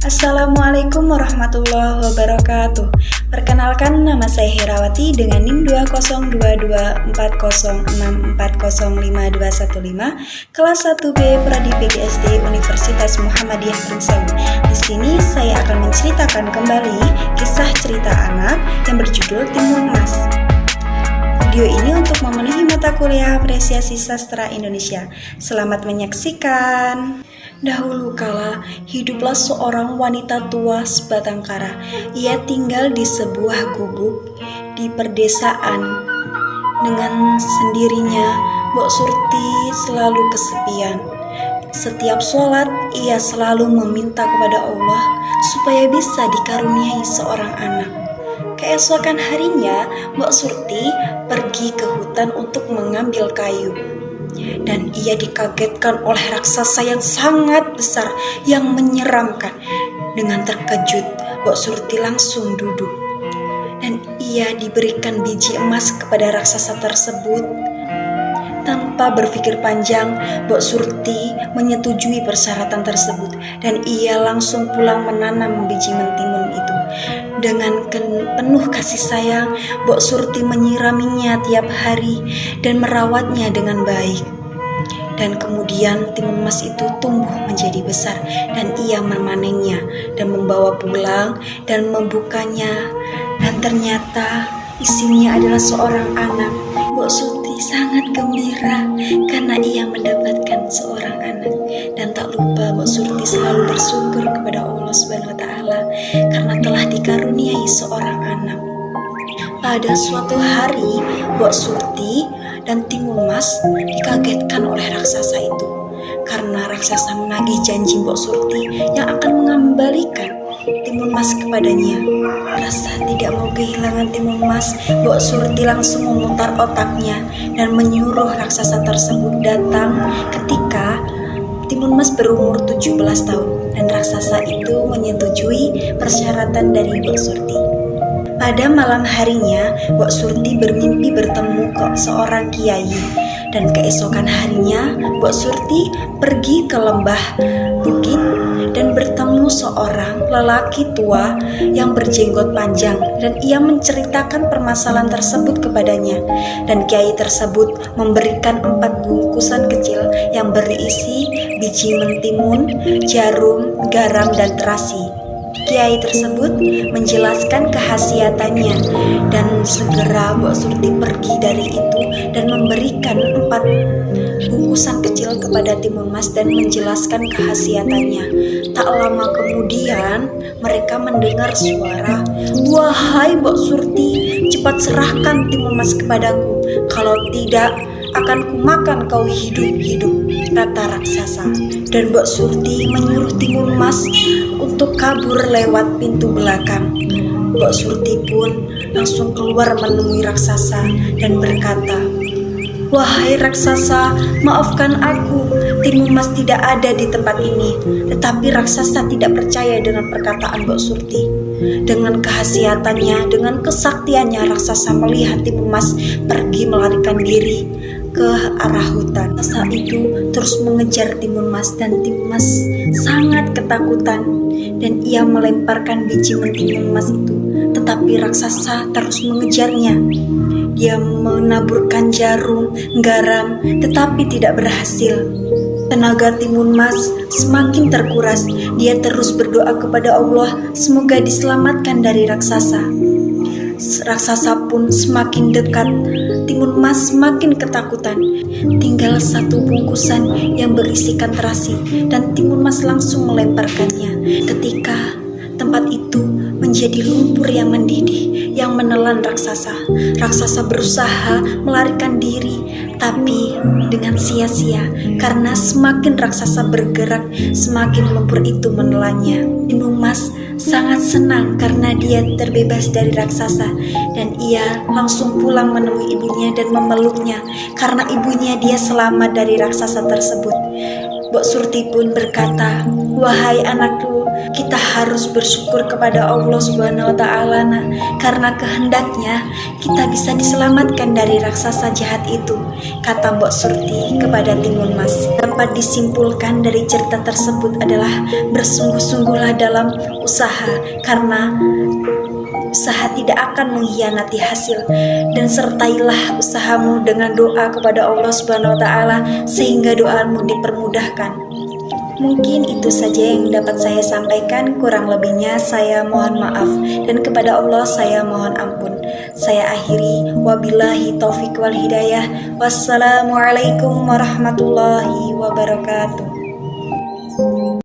Assalamualaikum warahmatullahi wabarakatuh. Perkenalkan, nama saya Herawati dengan NIM 2022406405215 kelas 1B Pradi PGSD Universitas Muhammadiyah Pringsewu. Di sini saya akan menceritakan kembali kisah cerita anak yang berjudul Timun Mas. Video ini untuk memenuhi mata kuliah apresiasi sastra Indonesia. Selamat menyaksikan. Dahulu kala, hiduplah seorang wanita tua sebatang kara. Ia tinggal di sebuah gubuk di perdesaan. Dengan sendirinya, Mbok Surti selalu kesepian. Setiap sholat, ia selalu meminta kepada Allah supaya bisa dikaruniai seorang anak. Keesokan harinya, Mbok Surti pergi ke hutan untuk mengambil kayu. Dan ia dikagetkan oleh raksasa yang sangat besar yang menyeramkan. Dengan terkejut, Mbok Surti langsung duduk. Dan ia diberikan biji emas kepada raksasa tersebut. Tanpa berpikir panjang, Mbok Surti menyetujui persyaratan tersebut. Dan ia langsung pulang menanam biji mentimun itu. Dengan penuh kasih sayang, Mbok Surti menyiraminya tiap hari dan merawatnya dengan baik. Dan kemudian timun emas itu tumbuh menjadi besar dan ia memanennya dan membawa pulang dan membukanya. Dan ternyata isinya adalah seorang anak. Mbok Surti sangat gembira karena ia mendapatkan seorang anak. Dan tak lupa Mbok Surti selalu bersyukur kepada Allah Subhanahu wa Ta'ala karena telah dikaruniai seorang anak. Pada suatu hari, Mbok Surti dan Timun Mas dikagetkan oleh raksasa itu karena raksasa menagih janji Mbok Surti yang akan mengembalikan Timun Mas kepadanya. Rasa tidak mau kehilangan Timun Mas, Mbok Surti langsung memutar otaknya dan menyuruh raksasa tersebut datang ketika Timun Mas berumur 17 tahun dan raksasa itu menyetujui persyaratan dari Mbok Surti. Pada malam harinya, Mbok Surti bermimpi bertemu seorang kiai. Dan keesokan harinya, Mbok Surti pergi ke lembah bukit dan bertemu seorang lelaki tua yang berjenggot panjang. Dan ia menceritakan permasalahan tersebut kepadanya. Dan kiai tersebut memberikan 4 bungkusan kecil yang berisi biji mentimun, jarum, garam, dan terasi. Kiai tersebut menjelaskan khasiatannya dan segera Mbok Surti pergi dari itu dan memberikan 4 bungkusan kecil kepada Timun Mas dan menjelaskan khasiatannya. Tak lama kemudian mereka mendengar suara, "Wahai Mbok Surti, cepat serahkan Timun Mas kepadaku, kalau tidak akan kumakan kau hidup-hidup," kata raksasa. Dan Mbok Surti menyuruh Timun Mas untuk kabur lewat pintu belakang. Mbok Surti pun langsung keluar menemui raksasa dan berkata, "Wahai raksasa, maafkan aku, Timun Mas tidak ada di tempat ini." Tetapi raksasa tidak percaya dengan perkataan Mbok Surti. Dengan khasiatannya, dengan kesaktiannya, raksasa melihat Timun Mas pergi melarikan diri ke arah hutan. Raksasa itu terus mengejar Timun Mas dan Timun Mas sangat ketakutan dan ia melemparkan biji mentimun emas itu. Tetapi raksasa terus mengejarnya. Dia menaburkan jarum, garam, tetapi tidak berhasil. Tenaga Timun Mas semakin terkuras. Dia terus berdoa kepada Allah semoga diselamatkan dari raksasa. Raksasa pun semakin dekat. Timun Mas semakin ketakutan. Tinggal 1 bungkusan yang berisikan terasi dan Timun Mas langsung melemparkannya. Ketika tempat itu menjadi lumpur yang mendidih yang menelan raksasa. Raksasa berusaha melarikan diri tapi dengan sia-sia karena semakin raksasa bergerak semakin lumpur itu menelannya. Timun Mas sangat senang karena dia terbebas dari raksasa dan ia langsung pulang menemui ibunya dan memeluknya karena ibunya dia selamat dari raksasa tersebut. Mbok Surti pun berkata, "Wahai anakku, kita harus bersyukur kepada Allah Subhanahu wa Ta'ala, karena kehendaknya kita bisa diselamatkan dari raksasa jahat itu," kata Mbok Surti kepada Timun Mas. Dapat disimpulkan dari cerita tersebut adalah bersungguh-sungguhlah dalam usaha, karena usaha tidak akan mengkhianati hasil, dan sertailah usahamu dengan doa kepada Allah Subhanahu wa Ta'ala sehingga doamu dipermudahkan. Mungkin itu saja yang dapat saya sampaikan, kurang lebihnya saya mohon maaf, dan kepada Allah saya mohon ampun. Saya akhiri, wabillahi taufiq wal hidayah. Wassalamualaikum warahmatullahi wabarakatuh.